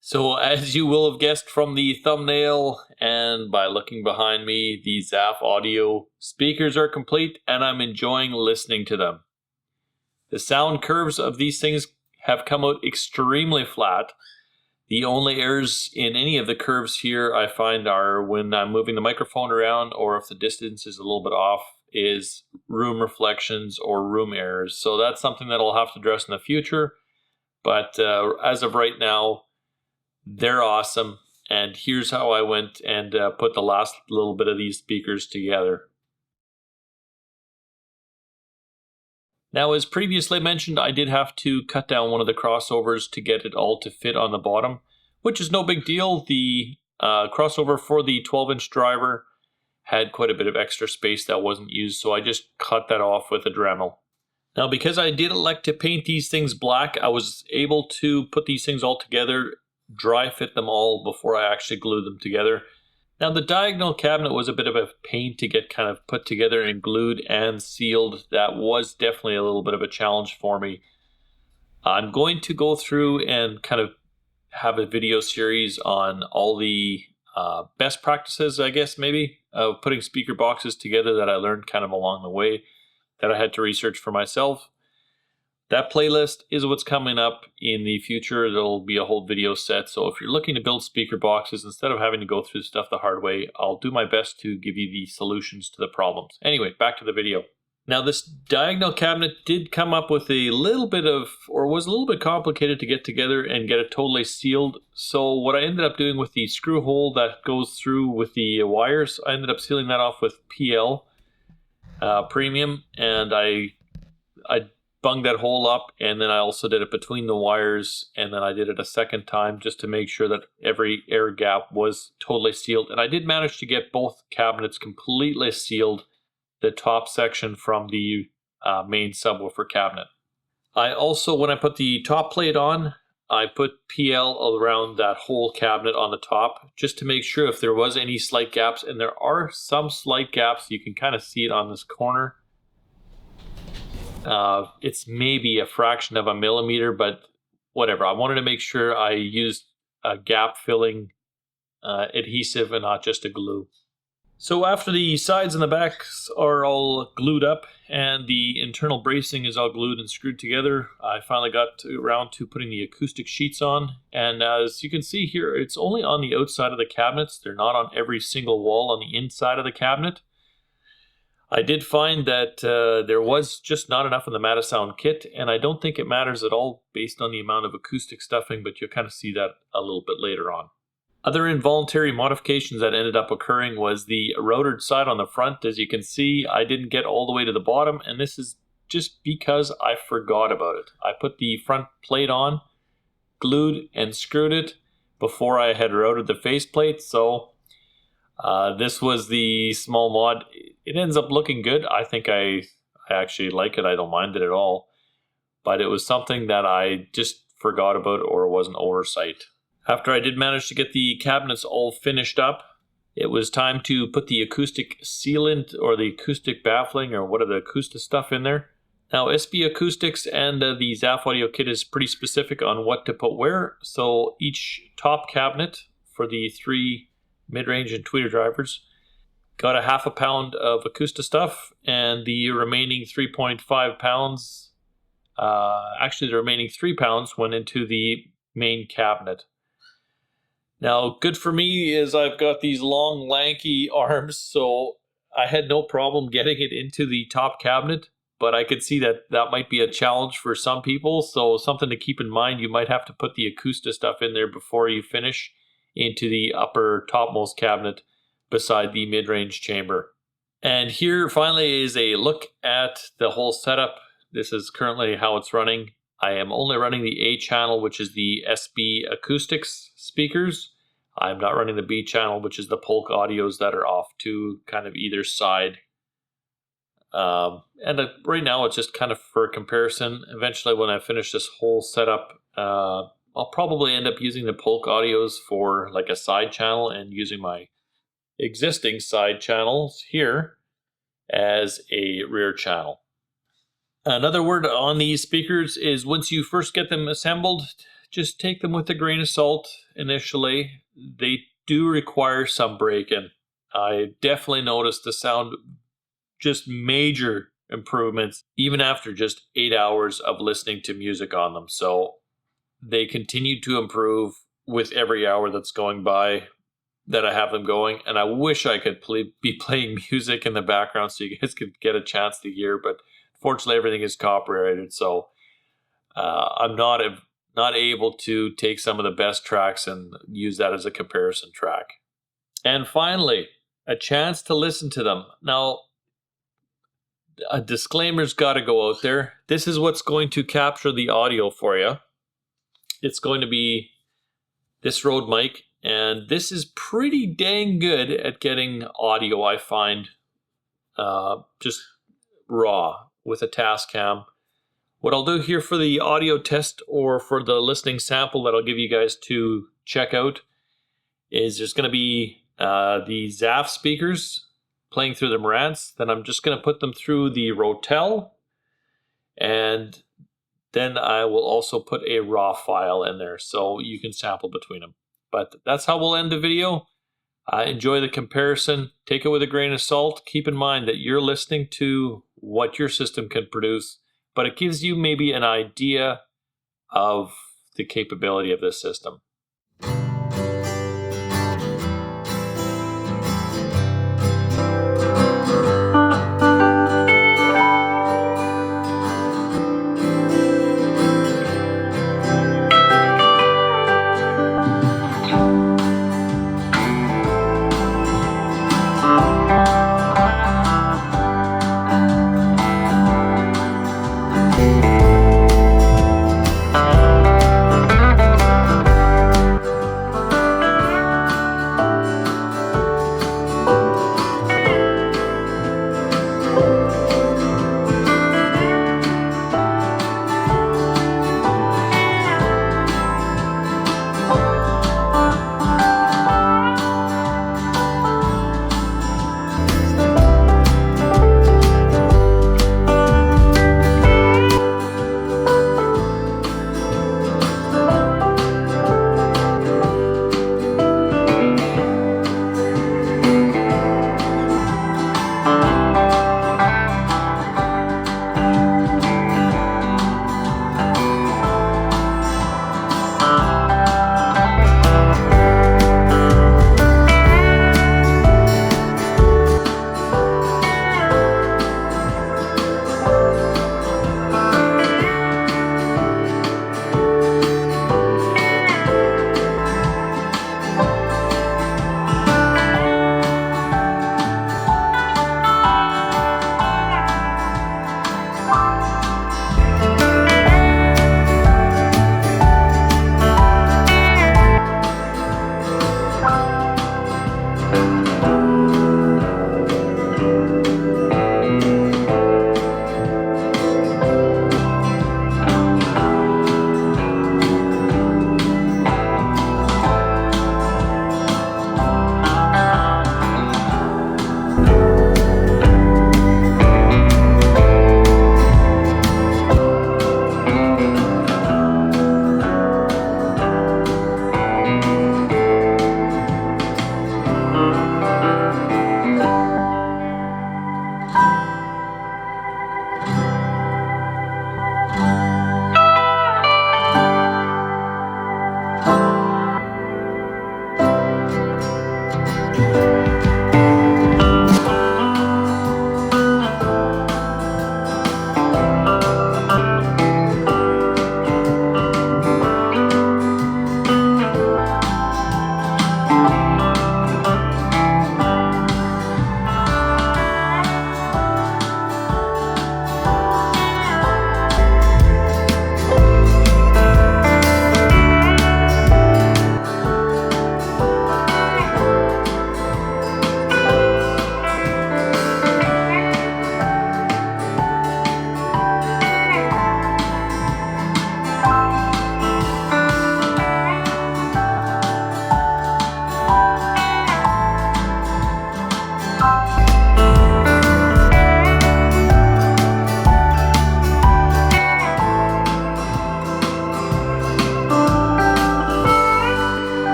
So, as you will have guessed from the thumbnail and by looking behind me, the ZAF audio speakers are complete and I'm enjoying listening to them. The sound curves of these things have come out extremely flat. The only errors in any of the curves here I find are when I'm moving the microphone around or if the distance is a little bit off, is room reflections or room errors. So that's something that I'll have to address in the future. But as of right now, they're awesome. And here's how I went and put the last little bit of these speakers together. Now, as previously mentioned, I did have to cut down one of the crossovers to get it all to fit on the bottom, which is no big deal. The crossover for the 12-inch driver had quite a bit of extra space that wasn't used, so I just cut that off with a Dremel. Now, because I did elect to paint these things black, I was able to put these things all together, dry fit them all before I actually glued them together. Now, the diagonal cabinet was a bit of a pain to get kind of put together and glued and sealed. That was definitely a little bit of a challenge for me. I'm going to go through and kind of have a video series on all the best practices, I guess, maybe, of putting speaker boxes together that I learned kind of along the way that I had to research for myself. That playlist is what's coming up in the future. There'll be a whole video set. So if you're looking to build speaker boxes, instead of having to go through stuff the hard way, I'll do my best to give you the solutions to the problems. Anyway, back to the video. Now, this diagonal cabinet did come up with a little bit of, or was a little bit complicated to get together and get it totally sealed. So what I ended up doing with the screw hole that goes through with the wires, I ended up sealing that off with PL Premium, and I bunged that hole up, and then I also did it between the wires, and then I did it a second time just to make sure that every air gap was totally sealed. And I did manage to get both cabinets completely sealed, the top section from the main subwoofer cabinet. I also, when I put the top plate on, I put PL around that whole cabinet on the top just to make sure if there was any slight gaps, and there are some slight gaps. You can kind of see it on this corner. It's maybe a fraction of a millimeter, but whatever. I wanted to make sure I used a gap filling adhesive and not just a glue. So after the sides and the backs are all glued up and the internal bracing is all glued and screwed together, I finally got around to putting the acoustic sheets on. And as you can see here, it's only on the outside of the cabinets. They're not on every single wall on the inside of the cabinet. I did find that there was just not enough in the Matasound kit, and I don't think it matters at all based on the amount of acoustic stuffing, but you'll kind of see that a little bit later on. Other involuntary modifications that ended up occurring was the routered side on the front. As you can see, I didn't get all the way to the bottom, and this is just because I forgot about it. I put the front plate on, glued and screwed it before I had routed the faceplate, so this was the small mod. It ends up looking good. I think I actually like it. I don't mind it at all. But it was something that I just forgot about or was an oversight. After I did manage to get the cabinets all finished up, it was time to put the acoustic sealant or the acoustic baffling or what are the acoustic stuff in there. Now, SB Acoustics and the ZAF Audio Kit is pretty specific on what to put where. So each top cabinet for the 3 mid-range and tweeter drivers got a half a pound of Acousta stuff, and the remaining 3.5 pounds, actually the remaining 3 pounds went into the main cabinet. Now, good for me is I've got these long, lanky arms, so I had no problem getting it into the top cabinet, but I could see that that might be a challenge for some people, so something to keep in mind, you might have to put the Acousta stuff in there before you finish into the upper topmost cabinet beside the mid-range chamber. And here finally is a look at the whole setup. This is currently how it's running. I am only running the A channel, which is the SB Acoustics speakers. I'm not running the B channel, which is the Polk Audios that are off to kind of either side. Right now it's just kind of for comparison. Eventually when I finish this whole setup, I'll probably end up using the Polk Audios for like a side channel and using my existing side channels here as a rear channel. Another word on these speakers is once you first get them assembled, just take them with a grain of salt initially. They do require some break-in. I definitely noticed the sound, just major improvements, even after just 8 hours of listening to music on them. So they continue to improve with every hour that's going by that I have them going. And I wish I could be playing music in the background so you guys could get a chance to hear, but fortunately everything is copyrighted. So I'm not able to take some of the best tracks and use that as a comparison track. And finally, a chance to listen to them. Now, a disclaimer's got to go out there. This is what's going to capture the audio for you. It's going to be this Rode mic, and this is pretty dang good at getting audio, I find, just raw with a Tascam. What I'll do here for the audio test or for the listening sample that I'll give you guys to check out is there's going to be the ZAF speakers playing through the Marantz. Then I'm just going to put them through the Rotel, and then I will also put a raw file in there so you can sample between them. But that's how we'll end the video. Enjoy the comparison. Take it with a grain of salt. Keep in mind that you're listening to what your system can produce, but it gives you maybe an idea of the capability of this system.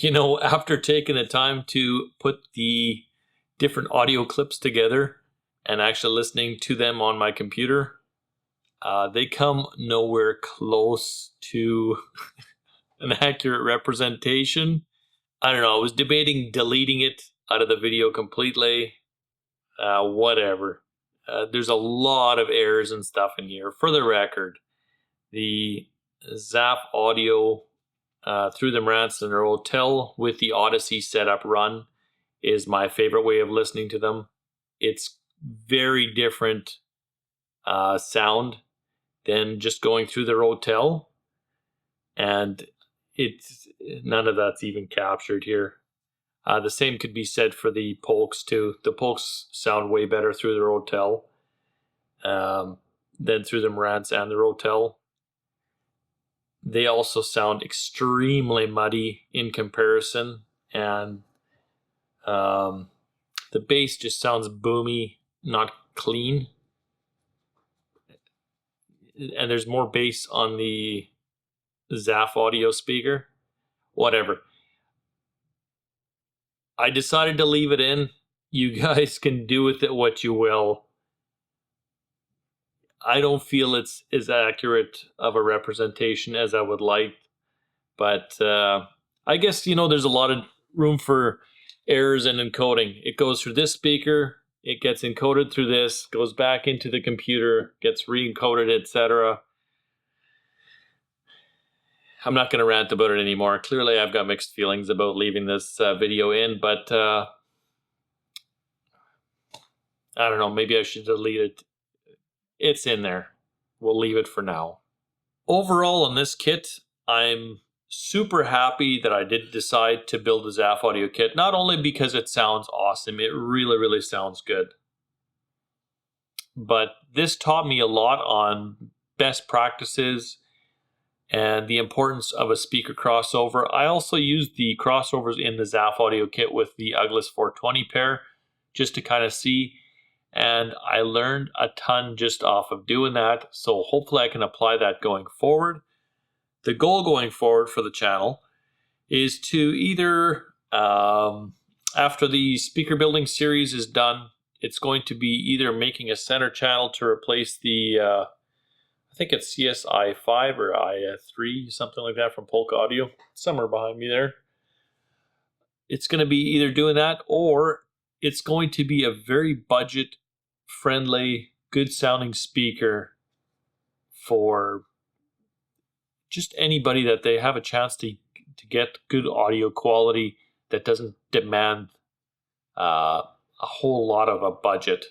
You know, after taking the time to put the different audio clips together and actually listening to them on my computer, they come nowhere close to an accurate representation. I don't know. I was debating deleting it out of the video completely. Whatever. There's a lot of errors and stuff in here. For the record, the Zap audio through the Marantz in their hotel with the Odyssey setup run is my favorite way of listening to them. It's very different sound than just going through their hotel, and it's none of that's even captured here. The same could be said for the Polks too. The Polks sound way better through their hotel than through the Marantz and their hotel. They also sound extremely muddy in comparison, and the bass just sounds boomy, not clean. And there's more bass on the Zap audio speaker. Whatever. I decided to leave it in. You guys can do with it what you will. I don't feel it's as accurate of a representation as I would like. But I guess, you know, there's a lot of room for errors in encoding. It goes through this speaker, it gets encoded through this, goes back into the computer, gets re-encoded, etc. I'm not going to rant about it anymore. Clearly, I've got mixed feelings about leaving this video in, but I don't know. Maybe I should delete it. It's in there. We'll leave it for now. Overall, on this kit, I'm super happy that I did decide to build a Zap audio kit. Not only because it sounds awesome, it really, really sounds good. But this taught me a lot on best practices and the importance of a speaker crossover. I also used the crossovers in the Zap audio kit with the Uglis 420 pair just to kind of see, and I learned a ton just off of doing that, so hopefully I can apply that going forward. The goal going forward for the channel is to either, after the speaker building series is done, it's going to be either making a center channel to replace the I think it's CSI5 or I3, something like that from Polk Audio, somewhere behind me there. It's going to be either doing that, or it's going to be a very budget-friendly, good-sounding speaker for just anybody that they have a chance to get good audio quality that doesn't demand a whole lot of a budget.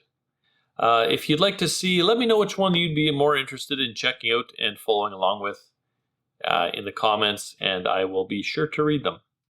If you'd like to see, let me know which one you'd be more interested in checking out and following along with in the comments, and I will be sure to read them.